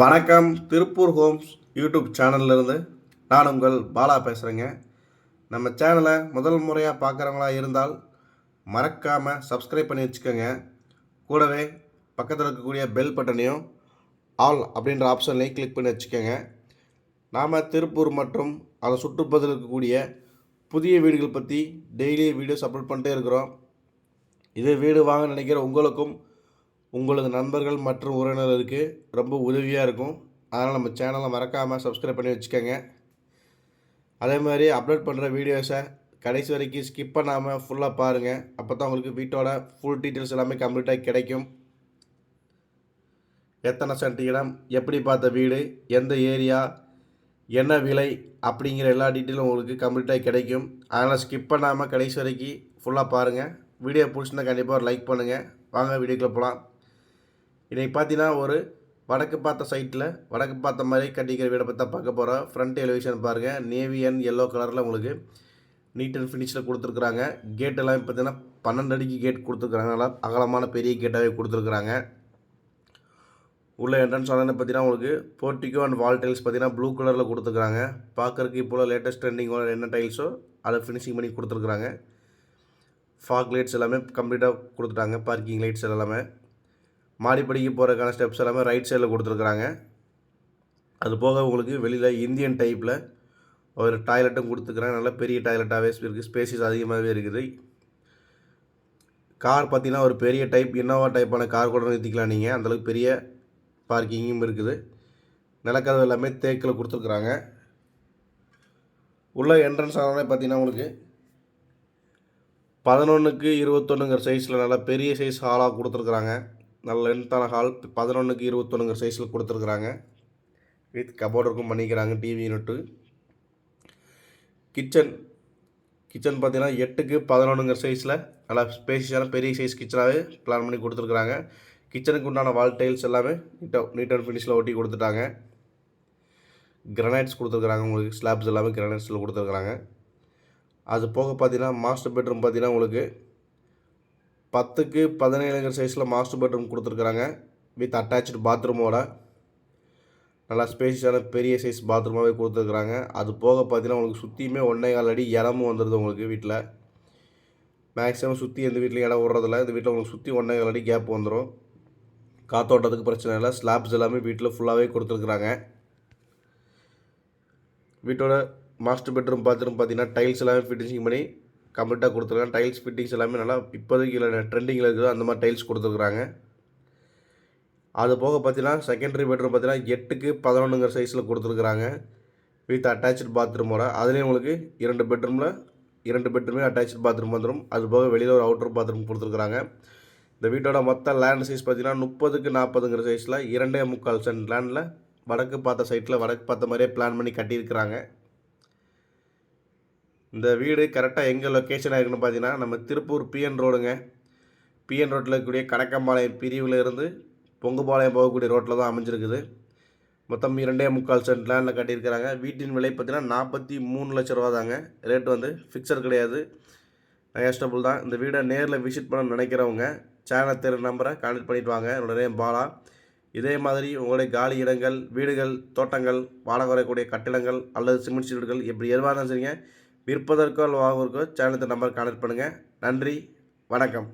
வணக்கம். Tiruppur Holmes YouTube சேனல்லேருந்து நான் உங்கள் பாலா பேசுகிறேங்க. நம்ம சேனலை முதல் முறையாக பார்க்குறவங்களா இருந்தால் மறக்காமல் சப்ஸ்கிரைப் பண்ணி வச்சுக்கோங்க. கூடவே பக்கத்தில் இருக்கக்கூடிய பெல் பட்டனையும் ஆல் அப்படின்ற ஆப்ஷன்லையும் கிளிக் பண்ணி வச்சுக்கோங்க. நாம் திருப்பூர் மற்றும் அதை சுற்றுப்பகுதியில் இருக்கக்கூடிய புதிய வீடுகள் பற்றி டெய்லி வீடியோஸ் அப்லோட் பண்ணிட்டே இருக்கிறோம். இது வீடு வாங்க நினைக்கிற உங்களுக்கும் உங்களது நண்பர்கள் மற்றும் உறவினர்களுக்கு ரொம்ப உதவியாக இருக்கும். அதனால் நம்ம சேனலை மறக்காமல் சப்ஸ்கிரைப் பண்ணி வச்சுக்கோங்க. அதே மாதிரி அப்லோட் பண்ணுற வீடியோஸை கடைசி வரைக்கும் ஸ்கிப் பண்ணாமல் ஃபுல்லாக பாருங்கள். அப்போ தான் உங்களுக்கு வீட்டோட ஃபுல் டீட்டெயில்ஸ் எல்லாமே கம்ப்ளீட்டாக கிடைக்கும். எத்தனை சென்ட் இடம், எப்படி பார்த்த வீடு, எந்த ஏரியா, என்ன விலை அப்படிங்கிற எல்லா டீட்டெயிலும் உங்களுக்கு கம்ப்ளீட்டாக கிடைக்கும். அதனால் ஸ்கிப் பண்ணாமல் கடைசி வரைக்கும் ஃபுல்லாக பாருங்கள். வீடியோ பிடிச்சிருந்தா கண்டிப்பாக ஒரு லைக் பண்ணுங்கள். வாங்க வீடியோக்குள்ளே போகலாம். இன்றைக்கி பார்த்தீங்கன்னா ஒரு வடக்கு பார்த்த சைட்டில் வடக்கு பார்த்த மாதிரி கட்டிக்கிற வீடை பற்றி தான் பார்க்க போகிறோம். ஃப்ரண்ட் எலிவேஷன் பாருங்கள், நேவி அண்ட் எல்லோ கலரில் உங்களுக்கு நீட் அண்ட் ஃபினிஷில் கொடுத்துருக்குறாங்க. கேட் எல்லாம் பார்த்தீங்கன்னா 12 அடிக்கு கேட் கொடுத்துருக்குறாங்க. நல்லா அகலமான பெரிய கேட்டாகவே கொடுத்துருக்குறாங்க. உள்ள என்ட்ரன்ஸ் ஆனால் பார்த்தீங்கன்னா உங்களுக்கு போர்ட்டிகோ அண்ட் வால் டைல்ஸ் பார்த்தீங்கன்னா ப்ளூ கலரில் கொடுத்துருக்குறாங்க. பார்க்குறதுக்கு இப்போ லேட்டஸ்ட் ட்ரெண்டிங்கோட என்ன டைல்ஸோ அதை ஃபினிஷிங் பண்ணி கொடுத்துருக்குறாங்க. ஃபாக் லைட்ஸ் எல்லாமே கம்ப்ளீட்டாக கொடுத்துட்டாங்க. பார்க்கிங் லைட்ஸ் எல்லாமே மாடிப்படிக்கு போகிறதுக்கான ஸ்டெப்ஸ் எல்லாமே ரைட் சைடில் கொடுத்துருக்குறாங்க. அது போக உங்களுக்கு வெளியில் இந்தியன் டைப்பில் ஒரு டாய்லெட்டும் கொடுத்துருக்குறாங்க. நல்லா பெரிய டாய்லெட்டாகவே இருக்குது, ஸ்பேசிஸ் அதிகமாகவே இருக்குது. கார் பார்த்திங்கன்னா ஒரு பெரிய டைப் இன்னோவா டைப்பான கார் கூட நிறுத்திக்கலாம் நீங்கள். அந்தளவுக்கு பெரிய பார்க்கிங்கும் இருக்குது. நிலக்கதவு எல்லாமே தேக்கில் கொடுத்துருக்குறாங்க. உள்ள என்ட்ரன்ஸ் ஆனாலே பார்த்திங்கன்னா உங்களுக்கு 11க்கு 21ங்கிற சைஸில் நல்லா பெரிய சைஸ் ஹாலாக கொடுத்துருக்குறாங்க. நல்ல லென்த்தான ஹால் 11க்கு 21ங்கிற சைஸில் கொடுத்துருக்குறாங்க. வித் கபோர்டுக்கும் பண்ணிக்கிறாங்க. TV unit. கிச்சன் பார்த்தீங்கன்னா 8க்கு 11ங்கிற சைஸில் நல்லா ஸ்பேஷியஸான பெரிய சைஸ் கிச்சனாகவே பிளான் பண்ணி கொடுத்துருக்குறாங்க. கிச்சனுக்கு உண்டான வால் டைல்ஸ் எல்லாமே நீட் அண்ட் ஃபினிஷில் ஒட்டி கொடுத்துட்டாங்க. கிரனைட்ஸ் கொடுத்துருக்குறாங்க. உங்களுக்கு ஸ்லாப்ஸ் எல்லாமே கிரனைட்ஸில் கொடுத்துருக்குறாங்க. அது போக பார்த்தீங்கன்னா மாஸ்டர் பெட்ரூம் பார்த்தீங்கன்னா உங்களுக்கு 10க்கு 17ங்கிற சைஸில் மாஸ்டர் பெட்ரூம் கொடுத்துருக்குறாங்க. வித் அட்டாச்சு பாத்ரூமோட நல்லா ஸ்பேஷியஸான பெரிய சைஸ் பாத்ரூமாகவே கொடுத்துருக்குறாங்க. அது போக பார்த்தீங்கன்னா உங்களுக்கு சுற்றியுமே 1.25 அடி இடமும் வந்துடுது. உங்களுக்கு வீட்டில் மேக்ஸிமம் சுற்றி எந்த வீட்லையும் இடம் விடுறதில்ல. இந்த வீட்டில் உங்களுக்கு சுற்றி 1.25 அடி கேப் வந்துடும். காத்தோட்டத்துக்கு பிரச்சனை இல்லை. ஸ்லாப்ஸ் எல்லாமே வீட்டில் ஃபுல்லாகவே கொடுத்துருக்குறாங்க. வீட்டோட மாஸ்டர் பெட்ரூம் பாத்ரூம் பார்த்தீங்கன்னா டைல்ஸ் எல்லாமே ஃபிட்டிங் பண்ணி கம்ப்ளீட்டாக கொடுத்துருக்காங்க. டைல்ஸ் ஃபிட்டிங்ஸ் எல்லாமே நல்லா இப்போதைக்கு ட்ரெண்டிங்கில் இருக்குது. அந்த மாதிரி டைல்ஸ் கொடுத்துருக்குறாங்க. அது போக பார்த்தீங்கன்னா செகண்டரி பெட்ரூம் பார்த்தீங்கன்னா 8க்கு 11ங்கிற சைஸில் கொடுத்துருக்குறாங்க. வித் அட்டாச்சு பாத்ரூமோட அதுலேயும் உங்களுக்கு 2 பெட்ரூமே அட்டாச்சு பாத்ரூம் வந்துடும். அது போக வெளியில் ஒரு அவுட்டர் பாத்ரூம் கொடுத்துருக்குறாங்க. இந்த வீட்டோட மொத்த லேண்ட் சைஸ் பார்த்தீங்கன்னா 30க்கு 40ங்கிற சைஸில் 2.25 சென்ட் லேண்டில் வடக்கு பார்த்த சைட்டில் வடக்கு பார்த்த மாதிரியே பிளான் பண்ணி கட்டியிருக்கிறாங்க. இந்த வீடு கரெக்டாக எங்கே லொக்கேஷனாக இருக்குன்னு பார்த்தீங்கன்னா நம்ம திருப்பூர் பிஎன் ரோடுங்க. பிஎன் ரோட்டில் இருக்கக்கூடிய கணக்கம்பாளையம் பிரிவில் இருந்து பொங்குபாளையம் போகக்கூடிய ரோட்டில் தான் அமைஞ்சிருக்குது. மொத்தம் 2.25 சென்ட் லேண்டில் கட்டியிருக்கிறாங்க. வீட்டின் விலை பார்த்தீங்கன்னா 43 லட்ச ரூபா தாங்க. ரேட் வந்து ஃபிக்ஸட் கிடையாது, நெகோஷியபிள் தான். இந்த வீடை நேரில் விசிட் பண்ண நினைக்கிறவங்க சேனல் தெரு நம்பரை கான்டெக்ட் பண்ணிட்டு வாங்க. என்னோட நேம் பாலா. இதே மாதிரி உங்களுடைய காலி இடங்கள், வீடுகள், தோட்டங்கள், வாடகை வரக்கூடிய கட்டிடங்கள் அல்லது சிமெண்ட் சீட்டுகள் எப்படி எதுவாக இருந்தாலும் சரிங்க, விற்பதற்கோ அல்லது வாங்குவதற்கோ சேனல் நம்பர் கான்டெக்ட் பண்ணுங்கள். நன்றி, வணக்கம்.